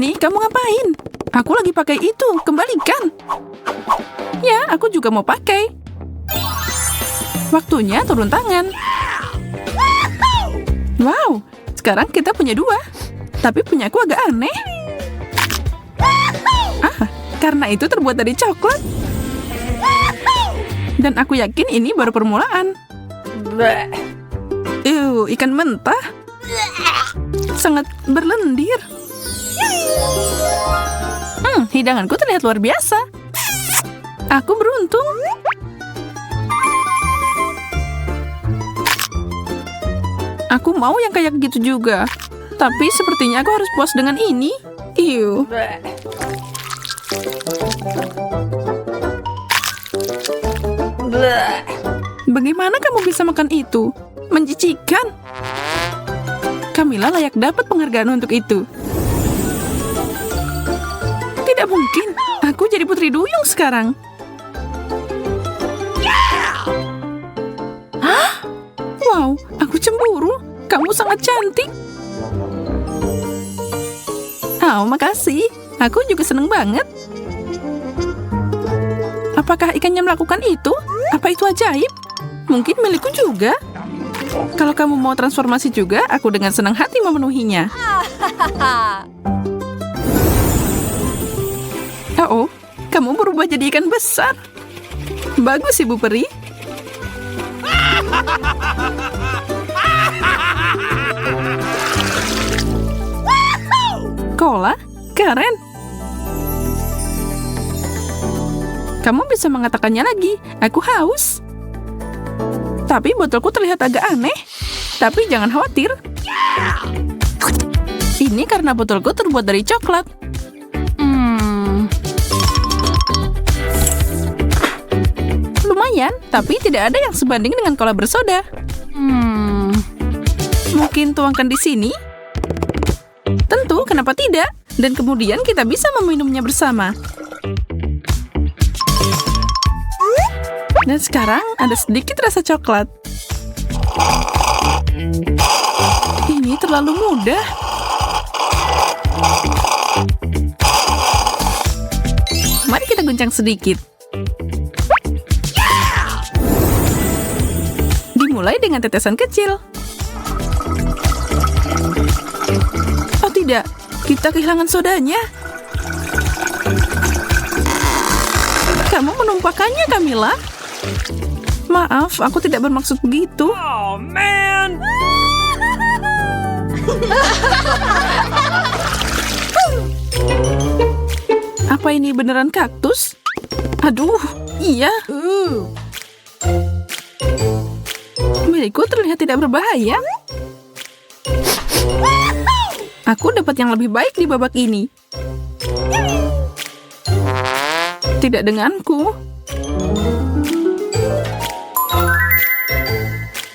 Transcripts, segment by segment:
Nih, kamu ngapain? Aku lagi pakai itu, kembalikan. Ya, aku juga mau pakai. Waktunya turun tangan. Wow, sekarang kita punya 2. Tapi punyaku agak aneh. Karena itu terbuat dari coklat. Dan aku yakin ini baru permulaan. Ikan mentah. Sangat berlendir. Hidanganku terlihat luar biasa. Aku beruntung. Aku mau yang kayak gitu juga. Tapi sepertinya aku harus puas dengan ini. Iu. Bagaimana kamu bisa makan itu? Menjijikan. Camilla layak dapat penghargaan untuk itu. Tidak mungkin. Aku jadi putri duyung sekarang. Hah? Wow, aku cemburu. Kamu sangat cantik. Oh, makasih. Aku juga seneng banget. Apakah ikannya melakukan itu? Apa itu ajaib? Mungkin milikku juga. Kalau kamu mau transformasi juga, aku dengan senang hati memenuhinya. Oh, kamu berubah jadi ikan besar. Bagus, Ibu Peri. Cola? Keren. Kamu bisa mengatakannya lagi. Aku haus. Tapi botolku terlihat agak aneh. Tapi jangan khawatir. Ini karena botolku terbuat dari coklat. Lumayan, tapi tidak ada yang sebanding dengan cola bersoda. Mungkin tuangkan di sini? Tentu, kenapa tidak? Dan kemudian kita bisa meminumnya bersama. Dan sekarang ada sedikit rasa coklat. Ini terlalu mudah. Mari kita guncang sedikit. Dimulai dengan tetesan kecil. Oh tidak, kita kehilangan sodanya. Kamu menumpahkannya, Camilla. Maaf, aku tidak bermaksud begitu. Oh, man! Apa ini beneran kaktus? Aduh, iya. Milikku terlihat tidak berbahaya. Aku dapat yang lebih baik di babak ini. Tidak denganku.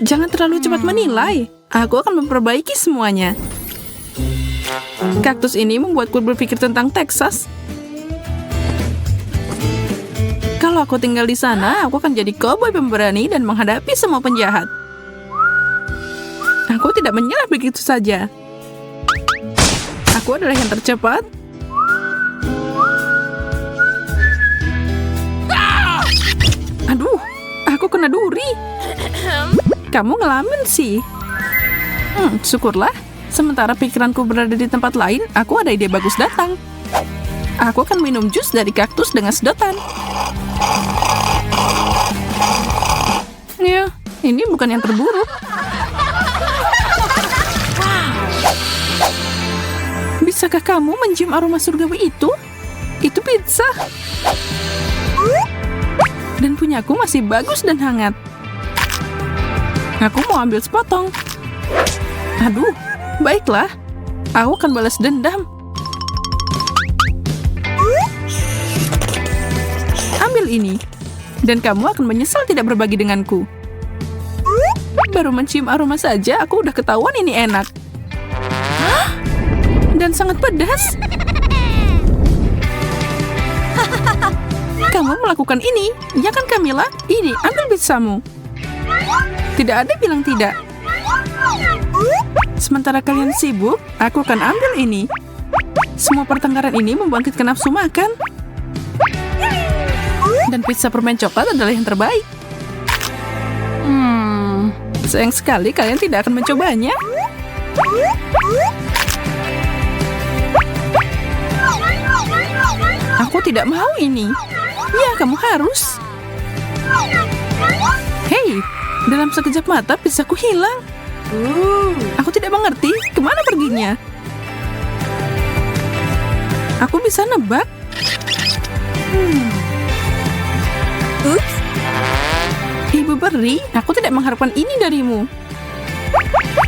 Jangan terlalu cepat menilai. Aku akan memperbaiki semuanya. Kaktus ini membuatku berpikir tentang Texas. Kalau aku tinggal di sana, aku akan jadi koboi pemberani dan menghadapi semua penjahat. Aku tidak menyerah begitu saja. Aku adalah yang tercepat. Aduh, aku kena duri. Kamu ngelamin sih. Syukurlah. Sementara pikiranku berada di tempat lain, aku ada ide bagus datang. Aku akan minum jus dari kaktus dengan sedotan. Ya, ini bukan yang terburuk. Bisakah kamu mencium aroma surgawi itu? Itu pizza. Dan punyaku masih bagus dan hangat. Aku mau ambil sepotong. Aduh, baiklah. Aku akan balas dendam. Ambil ini. Dan kamu akan menyesal tidak berbagi denganku. Baru mencium aroma saja, aku udah ketahuan ini enak. Dan sangat pedas. Kamu melakukan ini, ya kan Camilla? Ini, ambil pizzamu. Tidak ada bilang tidak. Sementara kalian sibuk, aku akan ambil ini. Semua pertengkaran ini membangkitkan nafsu makan. Dan pizza permen coklat adalah yang terbaik. Sayang sekali kalian tidak akan mencobanya. Aku tidak mau ini. Ya, kamu harus. Hei, dalam sekejap mata pizzaku hilang. Aku tidak mengerti kemana perginya. Aku bisa nebak. Ups. Ibu Peri, aku tidak mengharapkan ini darimu.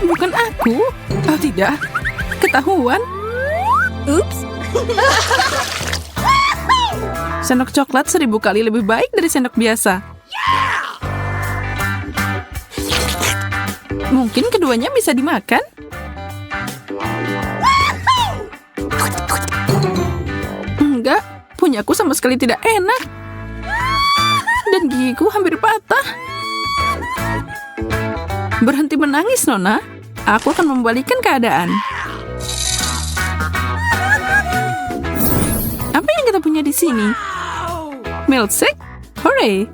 Bukan aku. Oh tidak, ketahuan. Ups. Sendok coklat 1000 kali lebih baik dari sendok biasa. Mungkin keduanya bisa dimakan. Enggak, punyaku sama sekali tidak enak. Dan gigiku hampir patah. Berhenti menangis, Nona. Aku akan membalikkan keadaan. Apa yang kita punya di sini? Milkshake? Hooray!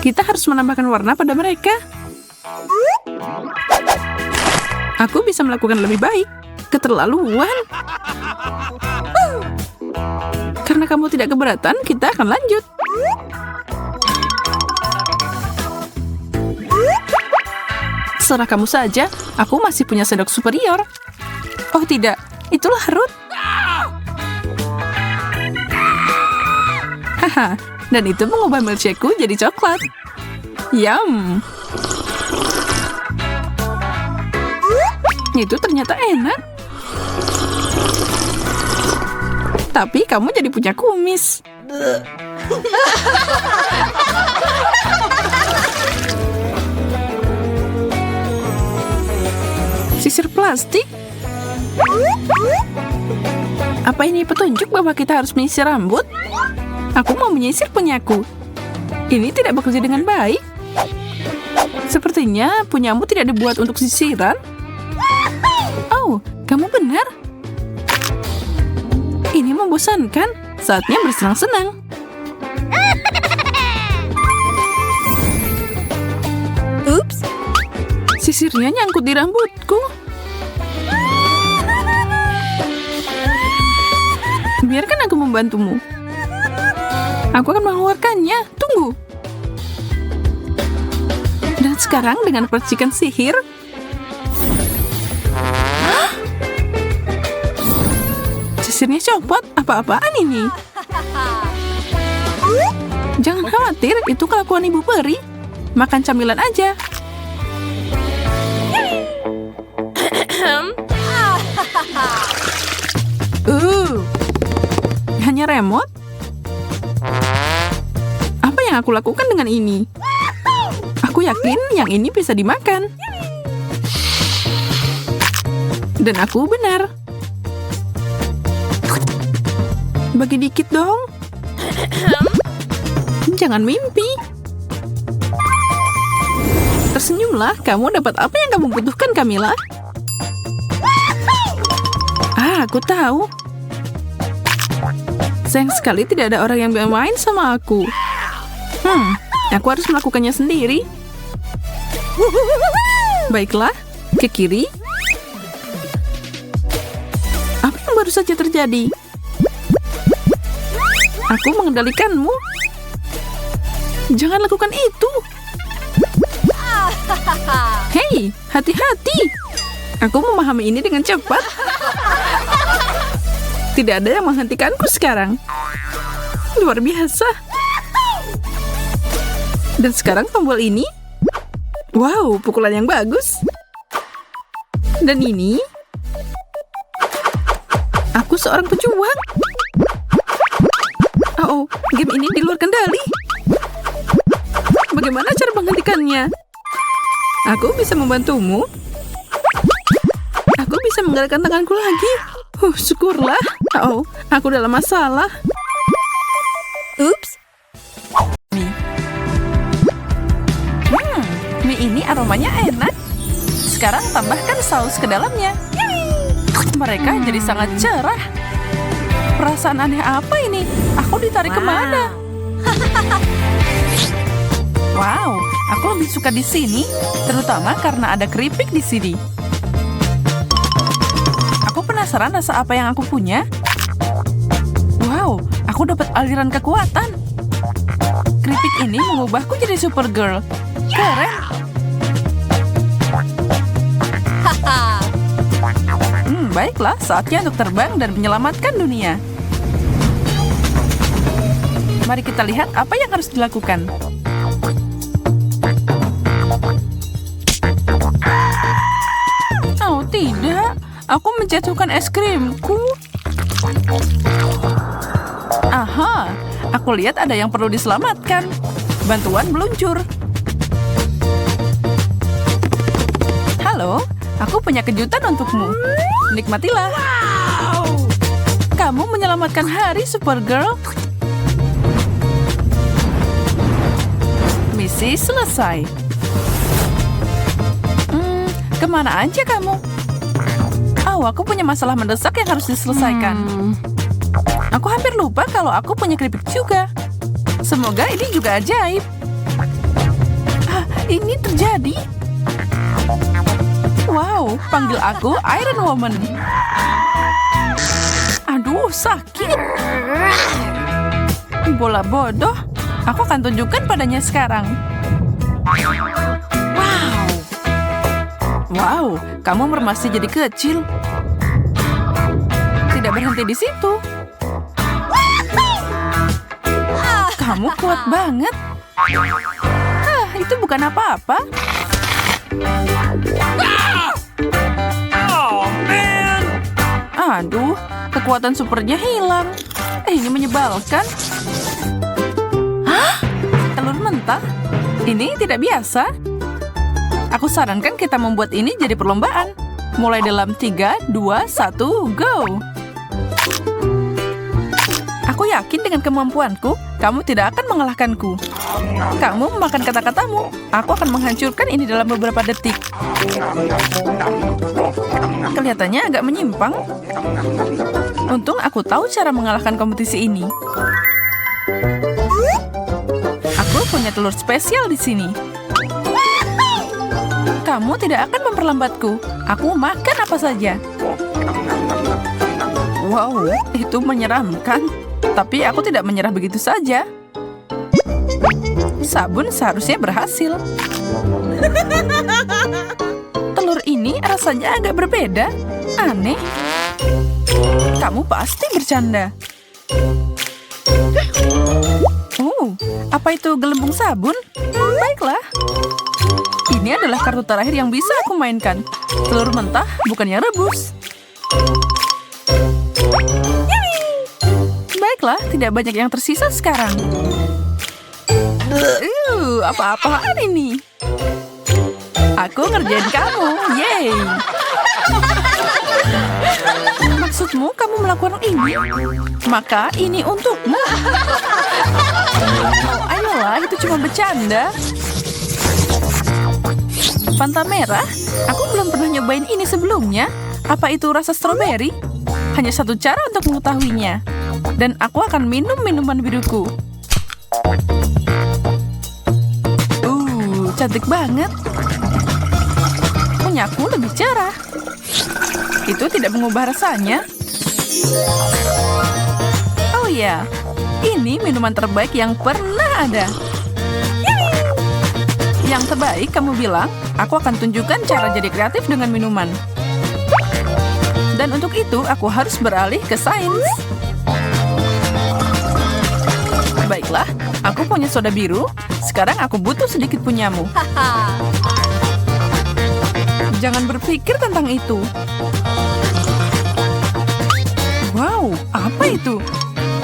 Kita harus menambahkan warna pada mereka. Aku bisa melakukan lebih baik. Keterlaluan. Karena kamu tidak keberatan, kita akan lanjut. Serah kamu saja, aku masih punya sendok superior. Oh tidak, itulah Ruth. Haha, dan itu mengubah milkshakeku jadi coklat. Yum. Itu ternyata enak. Tapi kamu jadi punya kumis. Sisir plastik? Apa ini petunjuk bahwa kita harus menyisir rambut? Aku mau menyisir punyaku. Ini tidak bekerja dengan baik. Sepertinya punyamu tidak dibuat untuk sisiran. Oh, kamu benar. Ini membosankan. Saatnya bersenang-senang. Ups. Sisirnya nyangkut di rambutku. Biarkan aku membantumu. Aku akan mengeluarkannya. Tunggu. Dan sekarang dengan percikan sihir. Sisirnya copot. Apa-apaan ini? Jangan khawatir, itu kelakuan Ibu Peri. Makan camilan aja. Hanya remote? Apa yang aku lakukan dengan ini? Aku yakin yang ini bisa dimakan. Dan aku benar. Bagi dikit dong. Jangan mimpi. Tersenyumlah, kamu dapat apa yang kamu butuhkan, Camilla. Aku tahu. Sayang sekali tidak ada orang yang bermain sama aku. Aku harus melakukannya sendiri. Baiklah, ke kiri. Apa yang baru saja terjadi? Aku mengendalikanmu. Jangan lakukan itu. Hei, hati-hati. Aku memahami ini dengan cepat. Tidak ada yang menghentikanku sekarang. Luar biasa. Dan sekarang tombol ini. Wow, pukulan yang bagus. Dan ini. Aku seorang pejuang. Oh, game ini di luar kendali. Bagaimana cara menghentikannya? Aku bisa membantumu. Aku bisa menggerakkan tanganku lagi. Syukurlah. Oh, aku dalam masalah. Ups. Mie ini aromanya enak. Sekarang tambahkan saus ke dalamnya. Mereka jadi sangat cerah. Perasaan aneh apa ini? Aku ditarik kemana? Wow, aku lebih suka di sini, terutama karena ada keripik di sini. Aku penasaran rasa apa yang aku punya. Wow, aku dapat aliran kekuatan. Keripik ini mengubahku jadi Supergirl. Keren. Baiklah, saatnya untuk terbang dan menyelamatkan dunia. Mari kita lihat apa yang harus dilakukan. Oh, tidak. Aku menjatuhkan es krimku. Aha, aku lihat ada yang perlu diselamatkan. Bantuan meluncur. Halo, aku punya kejutan untukmu. Nikmatilah. Wow. Kamu menyelamatkan hari, Supergirl. Misi selesai. Kemana aja kamu? Oh, aku punya masalah mendesak yang harus diselesaikan. Aku hampir lupa kalau aku punya keripik juga. Semoga ini juga ajaib. Ini terjadi. Wow, panggil aku Iron Woman. Aduh, sakit. Bola bodoh. Aku akan tunjukkan padanya sekarang. Wow, kamu masih jadi kecil. Tidak berhenti di situ. Kamu kuat banget. Itu bukan apa-apa. Aduh, kekuatan supernya hilang. Ini menyebalkan. Telur mentah? Ini tidak biasa. Aku sarankan kita membuat ini jadi perlombaan. Mulai dalam 3, 2, 1, go! Aku yakin dengan kemampuanku, kamu tidak akan mengalahkanku. Kamu memakan kata-katamu. Aku akan menghancurkan ini dalam beberapa detik. Kelihatannya agak menyimpang. Untung aku tahu cara mengalahkan kompetisi ini. Aku punya telur spesial di sini. Kamu tidak akan memperlambatku. Aku makan apa saja. Wow, itu menyeramkan. Tapi aku tidak menyerah begitu saja. Sabun seharusnya berhasil. Telur ini rasanya agak berbeda. Aneh. Kamu pasti bercanda. Oh, apa itu gelembung sabun? Baiklah. Ini adalah kartu terakhir yang bisa aku mainkan. Telur mentah, bukan yang rebus. Baiklah, tidak banyak yang tersisa sekarang. Apa-apaan ini? Aku ngerjain kamu, yeay! Maksudmu kamu melakukan ini? Maka ini untukmu. Ayolah, itu cuma bercanda. Fanta merah? Aku belum pernah nyobain ini sebelumnya. Apa itu rasa stroberi? Hanya satu cara untuk mengetahuinya. Dan aku akan minum minuman biruku. Cantik banget. Punyaku lebih cerah. Itu tidak mengubah rasanya. Oh ya, ini minuman terbaik yang pernah ada. Yang terbaik, kamu bilang, aku akan tunjukkan cara jadi kreatif dengan minuman. Dan untuk itu, aku harus beralih ke sains. Baiklah, aku punya soda biru. Sekarang aku butuh sedikit punyamu. Jangan berpikir tentang itu. Wow, apa itu?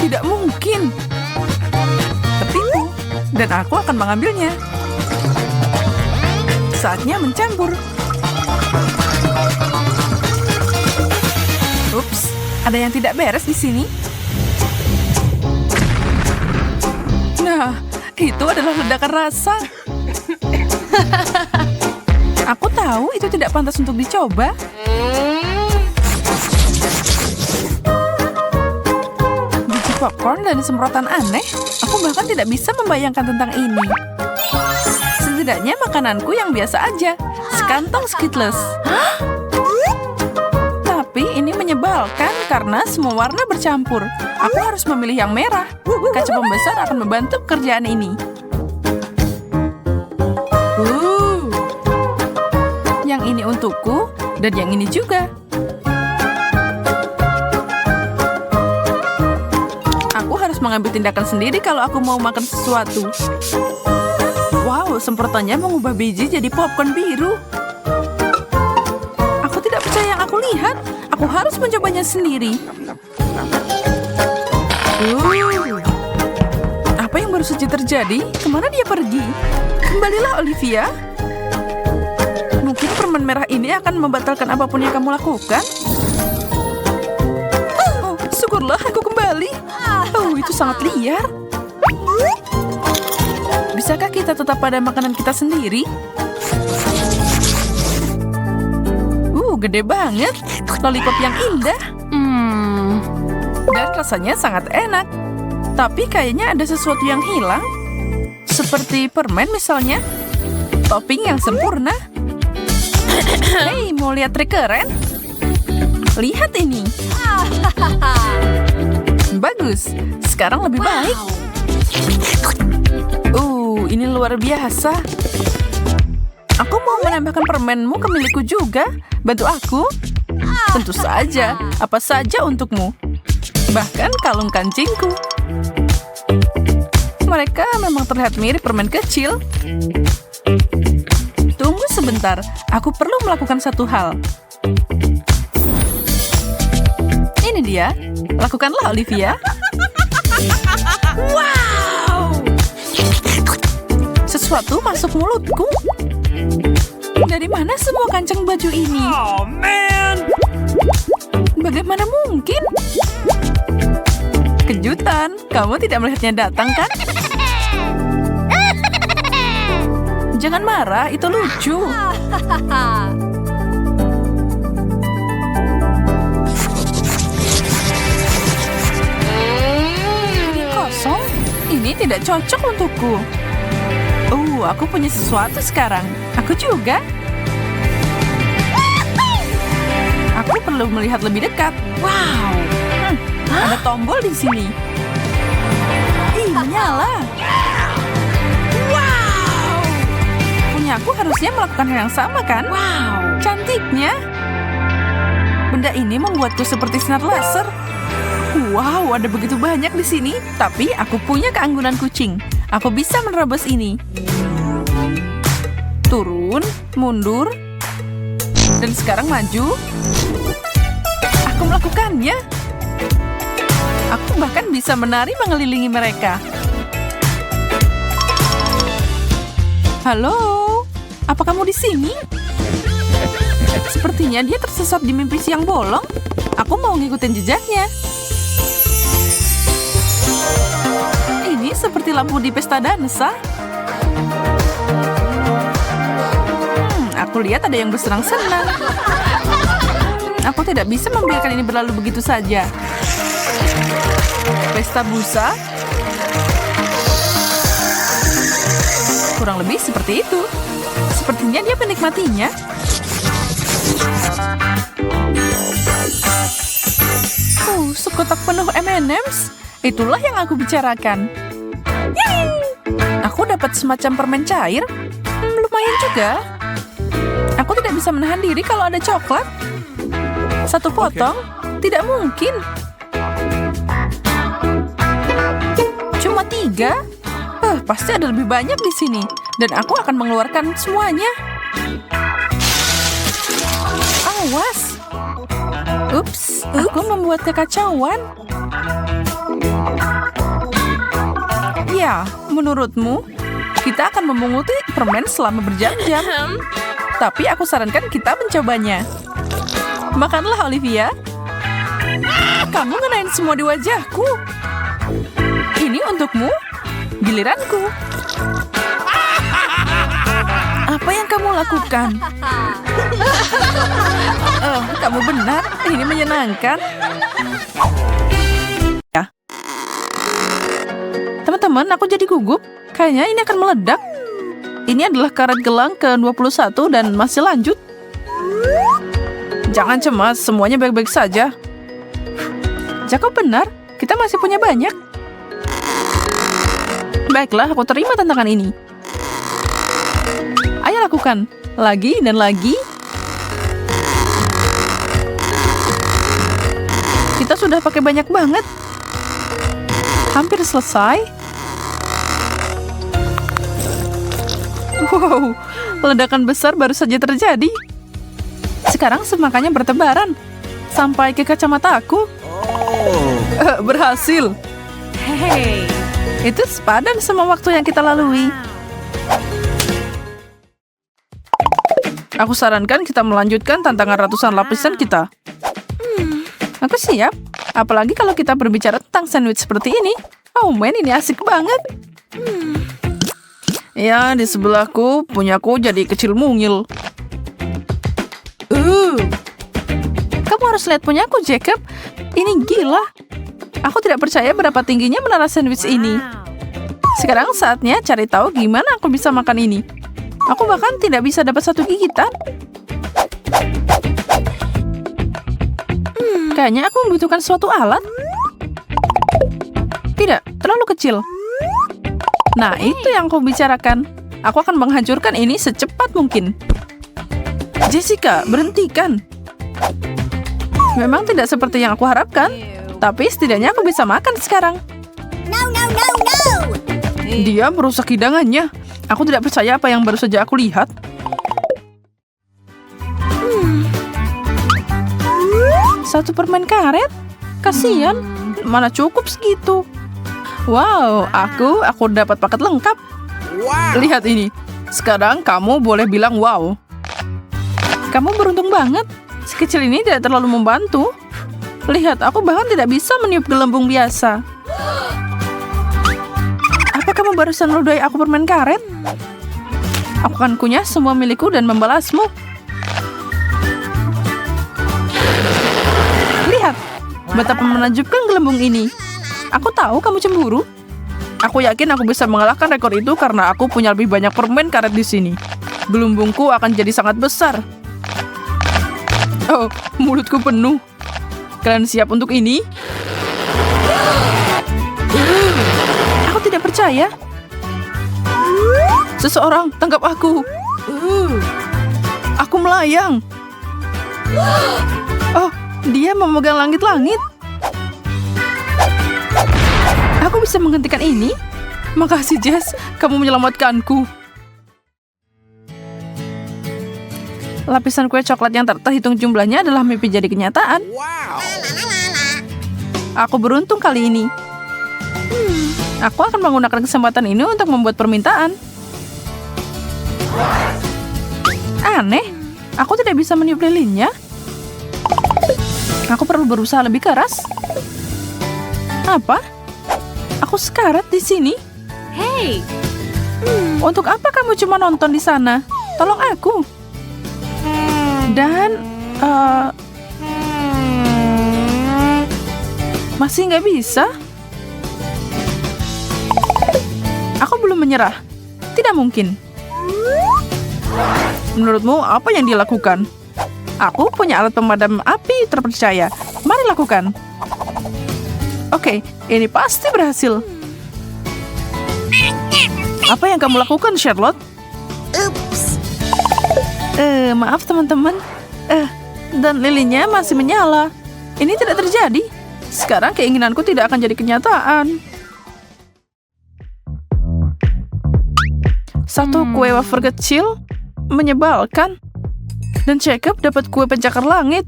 Tidak mungkin. Tertipu. Dan aku akan mengambilnya. Saatnya mencampur. Ups, ada yang tidak beres di sini. Nah, itu adalah ledakan rasa. Aku tahu itu tidak pantas untuk dicoba. popcorn dan semprotan aneh. Aku bahkan tidak bisa membayangkan tentang ini. Setidaknya makananku yang biasa aja. Sekantong Skittles. Tapi ini menyebalkan karena semua warna bercampur. Aku harus memilih yang merah. Kaca pembesar akan membantu pekerjaan ini. Yang ini untukku, dan yang ini juga. Aku harus mengambil tindakan sendiri kalau aku mau makan sesuatu. Wow, semprotannya mengubah biji jadi popcorn biru. Aku tidak percaya yang aku lihat. Aku harus mencobanya sendiri. Apa yang baru saja terjadi? Kemana dia pergi? Kembalilah, Olivia. Mungkin permen merah ini akan membatalkan apapun yang kamu lakukan. Oh, syukurlah aku kembali. Oh, itu sangat liar. Bisakah kita tetap pada makanan kita sendiri? Gede banget. Lollipop yang indah. Dan rasanya sangat enak. Tapi kayaknya ada sesuatu yang hilang. Seperti permen misalnya. Topping yang sempurna. Hei, mau lihat trik keren? Lihat ini. Bagus. Sekarang lebih baik. Ini luar biasa. Aku mau menambahkan permenmu ke milikku juga. Bantu aku? Tentu saja. Apa saja untukmu. Bahkan kalung kancingku. Mereka memang terlihat mirip permen kecil. Tunggu sebentar. Aku perlu melakukan satu hal. Ini dia. Lakukanlah, Olivia. Wow! Sesuatu masuk mulutku. Dari mana semua kancing baju ini? Oh, man! Bagaimana mungkin? Kejutan, kamu tidak melihatnya datang, kan? Jangan marah, itu lucu. Ini kosong. Ini tidak cocok untukku. Aku punya sesuatu sekarang. Aku juga. Aku perlu melihat lebih dekat. Wow. Ada tombol di sini. Menyala. Wow. Punya aku harusnya melakukan hal yang sama, kan? Wow. Cantiknya. Benda ini membuatku seperti sinar laser. Wow, ada begitu banyak di sini. Tapi aku punya keanggunan kucing. Aku bisa menerobos ini. Turun, mundur, dan sekarang maju. Aku melakukannya. Aku bahkan bisa menari mengelilingi mereka. Halo, apa kamu di sini? Sepertinya dia tersesat di mimpi siang bolong. Aku mau ngikutin jejaknya. Ini seperti lampu di pesta dansa. Aku lihat ada yang bersenang-senang. Aku tidak bisa membiarkan ini berlalu begitu saja. Pesta busa? Kurang lebih seperti itu. Sepertinya dia menikmatinya. Sekotak penuh M&M's. Itulah yang aku bicarakan. Aku dapat semacam permen cair. Lumayan juga. Aku tidak bisa menahan diri kalau ada coklat. Satu potong? Tidak mungkin. Cuma 3? Pasti ada lebih banyak di sini. Dan aku akan mengeluarkan semuanya. Awas. Ups, aku membuat kekacauan. Ya, menurutmu, kita akan memunguti permen selama berjam-jam. Tapi aku sarankan kita mencobanya. Makanlah, Olivia. Kamu ngenain semua di wajahku. Ini untukmu. Giliranku. Apa yang kamu lakukan? Kamu benar. Ini menyenangkan. teman-teman, aku jadi gugup. Kayaknya ini akan meledak. Ini adalah karet gelang ke-21 dan masih lanjut. Jangan cemas, semuanya baik-baik saja. Jacob benar, kita masih punya banyak. Baiklah, aku terima tantangan ini. Ayo lakukan. Lagi dan lagi. Kita sudah pakai banyak banget. Hampir selesai. Wow, ledakan besar baru saja terjadi. Sekarang semakanya bertebaran. Sampai ke kacamata aku. Berhasil. Hey. Itu sepadan sama waktu yang kita lalui. Aku sarankan kita melanjutkan tantangan ratusan lapisan kita. Aku siap. Apalagi kalau kita berbicara tentang sandwich seperti ini. Oh man, ini asik banget. Ya, di sebelahku, punyaku jadi kecil mungil. Kamu harus lihat punyaku, Jacob. Ini gila. Aku tidak percaya berapa tingginya menara sandwich ini. Sekarang saatnya cari tahu gimana aku bisa makan ini. Aku bahkan tidak bisa dapat satu gigitan. Kayaknya aku membutuhkan suatu alat. Tidak, terlalu kecil. Nah, itu yang aku bicarakan. Aku akan menghancurkan ini secepat mungkin. Jessica, berhentikan. Memang tidak seperti yang aku harapkan. Tapi setidaknya aku bisa makan sekarang. No. Dia merusak hidangannya. Aku tidak percaya apa yang baru saja aku lihat. Satu permen karet? Kasian. Mana cukup segitu. Wow, aku dapat paket lengkap. Wow. Lihat ini. Sekarang kamu boleh bilang wow. Kamu beruntung banget. Sekecil ini tidak terlalu membantu. Lihat, aku bahkan tidak bisa meniup gelembung biasa. Apa kamu barusan meludahi aku permen karet? Aku akan kunyah semua milikku dan membalasmu. Lihat, betapa menakjubkan gelembung ini. Aku tahu kamu cemburu. Aku yakin aku bisa mengalahkan rekor itu karena aku punya lebih banyak permen karet di sini. Gelembungku akan jadi sangat besar. Oh, mulutku penuh. Kalian siap untuk ini? Aku tidak percaya. Seseorang tangkap aku. Aku melayang. Oh, dia memegang langit-langit. Aku bisa menghentikan ini? Makasih, Jess. Kamu menyelamatkanku. Lapisan kue coklat yang tak terhitung jumlahnya adalah mimpi jadi kenyataan. Wow. Aku beruntung kali ini. Aku akan menggunakan kesempatan ini untuk membuat permintaan. Aneh, aku tidak bisa meniup lilinnya. Aku perlu berusaha lebih keras. Apa? Aku sekarat di sini. Hey. Untuk apa kamu cuma nonton di sana? Tolong aku. Dan masih nggak bisa. Aku belum menyerah. Tidak mungkin. Menurutmu apa yang dilakukan? Aku punya alat pemadam api terpercaya. Mari lakukan. Oke, ini pasti berhasil. Apa yang kamu lakukan, Charlotte? Maaf teman-teman. Dan lilinnya masih menyala. Ini tidak terjadi. Sekarang keinginanku tidak akan jadi kenyataan. Satu kue wafer kecil menyebalkan. Dan Jacob dapat kue pencakar langit.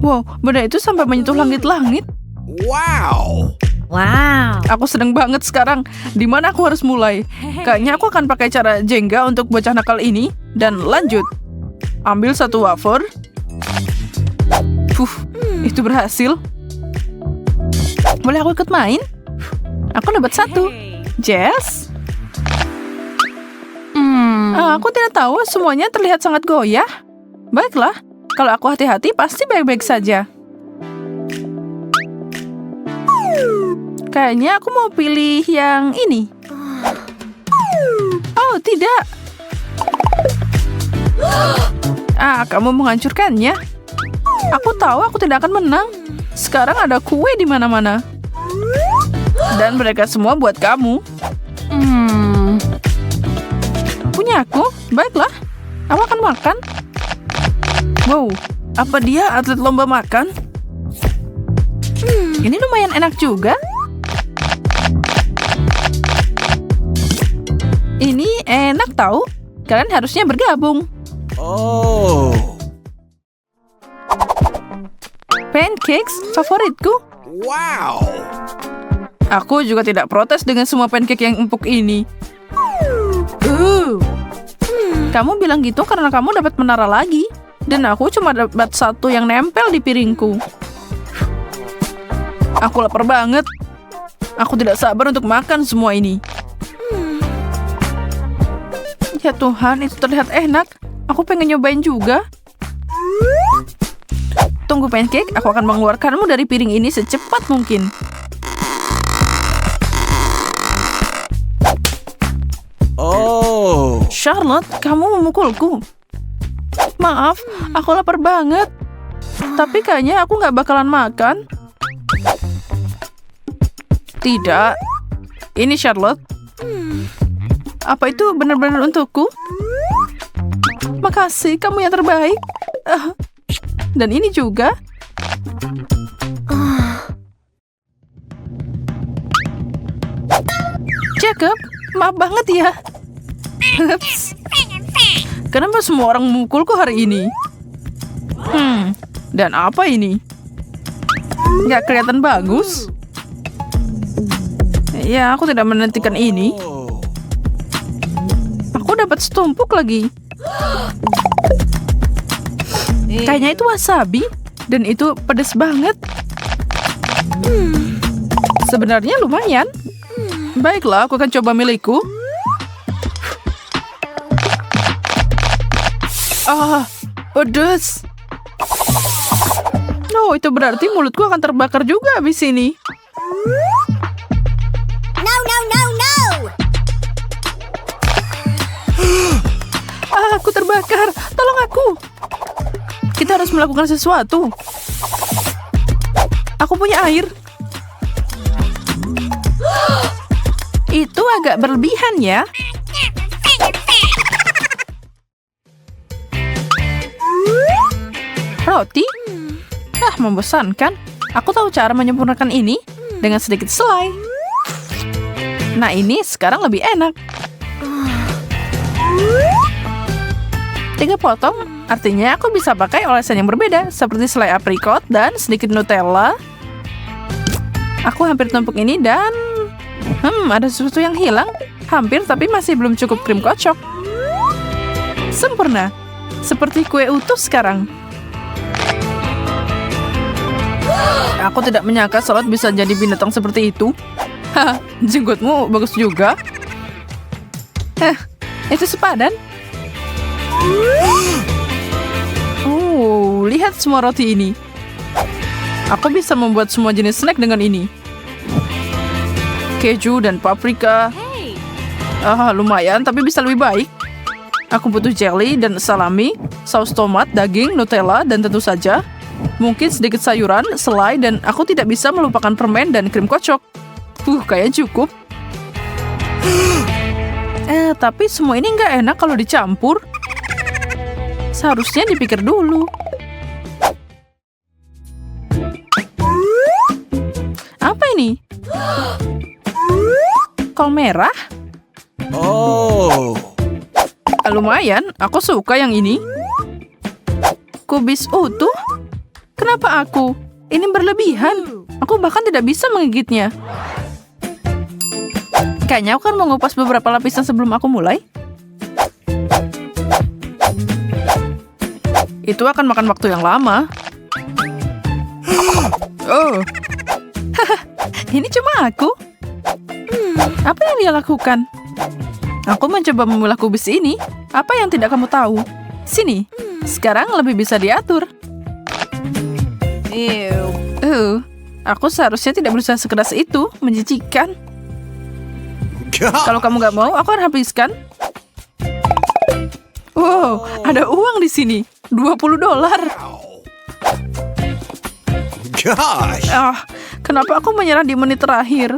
Wow, benda itu sampai menyentuh langit-langit. Wow. Aku sedang banget sekarang. Di mana aku harus mulai? Kayaknya aku akan pakai cara Jenga untuk bocah nakal ini. Dan lanjut. Ambil satu wafer. Itu berhasil. Boleh aku ikut main? Aku dapat satu. Jess? Aku tidak tahu. Semuanya terlihat sangat goyah. Baiklah. Kalau aku hati-hati, pasti baik-baik saja. Kayaknya aku mau pilih yang ini. Oh, tidak. Kamu menghancurkannya. Aku tahu aku tidak akan menang. Sekarang ada kue di mana-mana. Dan mereka semua buat kamu. Punya aku? Baiklah. Aku akan makan. Wow, apa dia atlet lomba makan? Ini lumayan enak juga. Ini enak tahu. Kalian harusnya bergabung. Oh. Pancakes favoritku. Wow. Aku juga tidak protes dengan semua pancake yang empuk ini. Kamu bilang gitu karena kamu dapat menara lagi. Dan aku cuma dapat satu yang nempel di piringku. Aku lapar banget. Aku tidak sabar untuk makan semua ini. Ya Tuhan, itu terlihat enak. Aku pengen nyobain juga. Tunggu pancake, aku akan mengeluarkanmu dari piring ini secepat mungkin. Oh. Charlotte, kamu memukulku. Maaf, aku lapar banget. Tapi kayaknya aku nggak bakalan makan. Tidak. Ini Charlotte. Apa itu benar-benar untukku? Makasih, kamu yang terbaik. Dan ini juga. Jacob, maaf banget ya. Kenapa semua orang memukulku hari ini? Dan apa ini? Nggak kelihatan bagus. Ya, aku tidak menantikan ini. Aku dapat setumpuk lagi. Kayaknya itu wasabi. Dan itu pedas banget. Sebenarnya lumayan. Baiklah, aku akan coba milikku. Pedas. Oh, itu berarti mulutku akan terbakar juga habis ini. No, no, no, no! Aku terbakar. Tolong aku. Kita harus melakukan sesuatu. Aku punya air. Itu agak berlebihan ya. Roti? Membosankan. Aku tahu cara menyempurnakan ini dengan sedikit selai. Nah, ini sekarang lebih enak. 3 potong, artinya aku bisa pakai olesan yang berbeda, seperti selai aprikot dan sedikit Nutella. Aku hampir tumpuk ini dan... ada sesuatu yang hilang. Hampir, tapi masih belum cukup krim kocok. Sempurna. Seperti kue utuh sekarang. Aku tidak menyangka Charlotte bisa jadi binatang seperti itu. Jenggotmu bagus juga. Itu sepadan. Lihat semua roti ini. Aku bisa membuat semua jenis snack dengan ini. Keju dan paprika. Lumayan, tapi bisa lebih baik. Aku butuh jelly dan salami, saus tomat, daging, Nutella, dan tentu saja mungkin sedikit sayuran, selai, dan aku tidak bisa melupakan permen dan krim kocok. Kayaknya cukup. Tapi semua ini nggak enak kalau dicampur. Seharusnya dipikir dulu. Apa ini? Kol merah? Oh. Lumayan, aku suka yang ini. Kubis utuh? Kenapa aku? Ini berlebihan. Aku bahkan tidak bisa menggigitnya. Kayaknya aku akan mengupas beberapa lapisan sebelum aku mulai. Itu akan makan waktu yang lama. Ini cuma aku. Apa yang dia lakukan? Aku mencoba memilah kubis ini. Apa yang tidak kamu tahu? Sini. Sekarang lebih bisa diatur. Aku seharusnya tidak berusaha sekeras itu, menjijikan. Kalau kamu nggak mau, aku akan habiskan. Wow, ada uang di sini. $20. Gosh. Kenapa aku menyerah di menit terakhir?